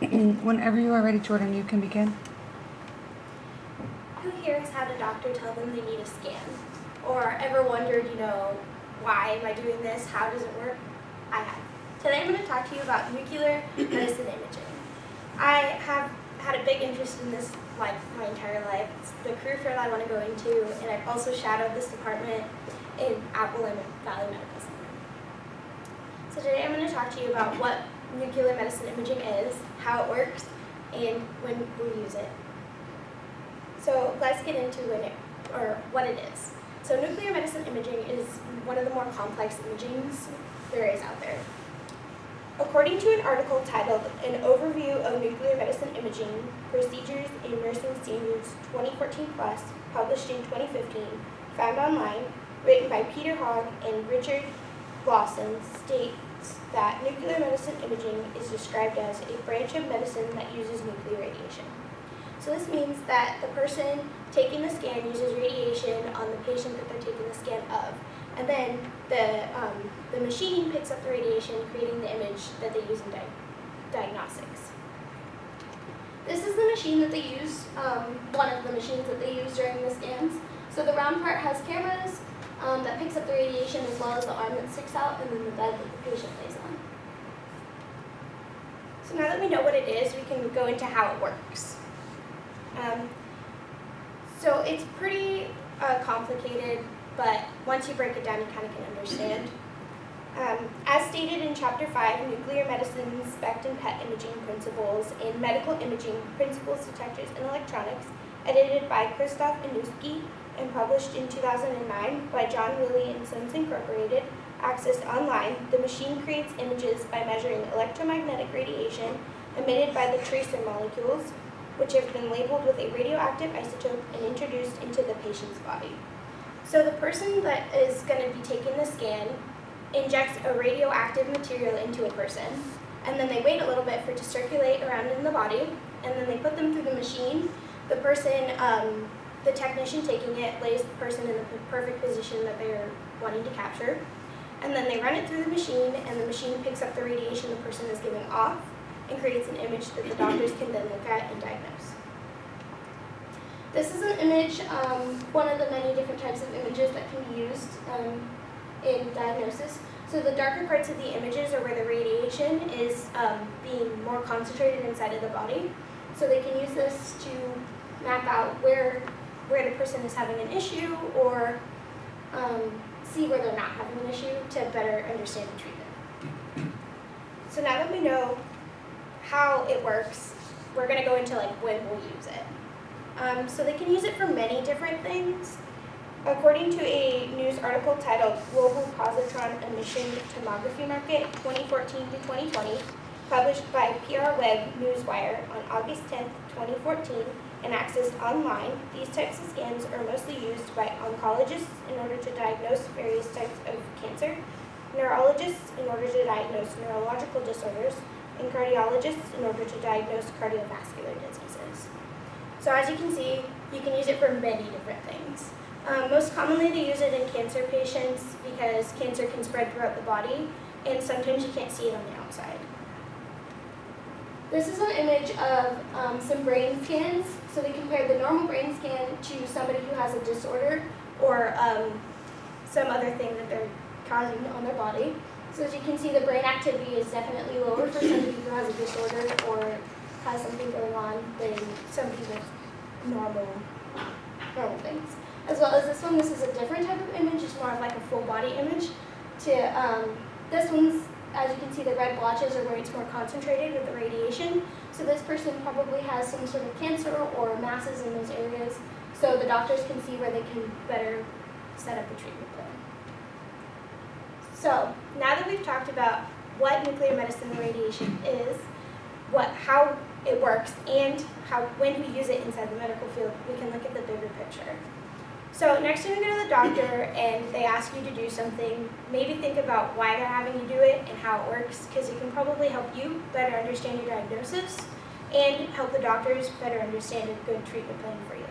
Whenever you are ready, Jordan, you can begin. Who here has had a doctor tell them they need a scan? Or ever wondered, why am I doing this? How does it work? I have. Today I'm going to talk to you about nuclear medicine imaging. I have had a big interest in this my entire life. It's the career field I want to go into, and I've also shadowed this department in Apple and Valley Medical Center. So today I'm going to talk to you about what nuclear medicine imaging is, how it works, and when we use it. So let's get into what it is. So nuclear medicine imaging is one of the more complex imagings there is out there. According to an article titled An Overview of Nuclear Medicine Imaging, Procedures in Nursing Standards 2014 Plus, published in 2015, found online, written by Peter Hogg and Richard Glosson, states that nuclear medicine imaging is described as a branch of medicine that uses nuclear radiation. So this means that the person taking the scan uses radiation on the patient that they're taking the scan of. And then the machine picks up the radiation, creating the image that they use in diagnostics. This is the machine that they use, one of the machines that they use during the scans. So the round part has cameras that picks up the radiation, as well as the arm that sticks out, and then the bed that the patient lays on. So now that we know what it is, we can go into how it works. So it's pretty complicated, but once you break it down, you kind of can understand. As stated in Chapter 5, Nuclear Medicine SPECT and PET Imaging Principles in Medical Imaging Principles, Detectors, and Electronics, edited by Christoph Anuski and published in 2009 by John Wiley & Sons Incorporated, accessed online, the machine creates images by measuring electromagnetic radiation emitted by the tracer molecules, which have been labeled with a radioactive isotope and introduced into the patient's body. So the person that is going to be taking the scan injects a radioactive material into a person, and then they wait a little bit for it to circulate around in the body, and then they put them through the machine. The person, the technician taking it, lays the person in the perfect position that they're wanting to capture, and then they run it through the machine, and the machine picks up the radiation the person is giving off and creates an image that the doctors can then look at and diagnose. This is an image, one of the many different types of images that can be used in diagnosis. So the darker parts of the images are where the radiation is being more concentrated inside of the body. So they can use this to map out where the person is having an issue, or see where they're not having an issue to better understand the treatment. So now that we know how it works, we're going to go into when we'll use it. So they can use it for many different things. According to a news article titled Global Positron Emission Tomography Market 2014 to 2020, published by PR Web Newswire on August 10, 2014, and accessed online, these types of scans are mostly used by oncologists in order to diagnose various types of cancer, neurologists in order to diagnose neurological disorders, and cardiologists in order to diagnose cardiovascular diseases. So as you can see, you can use it for many different things. Most commonly they use it in cancer patients because cancer can spread throughout the body, and sometimes you can't see it on the outside. This is an image of some brain scans. So we compared the normal brain scan to somebody who has a disorder or some other thing that they're causing on their body. So as you can see, the brain activity is definitely lower for somebody who has a disorder or has something going on than somebody with normal things. As well as this one, this is a different type of image. It's more of like a full body image. This one's, as you can see, the red blotches are where it's more concentrated with the radiation. So this person probably has some sort of cancer or masses in those areas, so the doctors can see where they can better set up a treatment plan. So now that we've talked about what nuclear medicine and radiation is, how it works, and when we use it inside the medical field, we can look at the bigger picture. So next time you go to the doctor and they ask you to do something, maybe think about why they're having you do it and how it works, because it can probably help you better understand your diagnosis and help the doctors better understand a good treatment plan for you.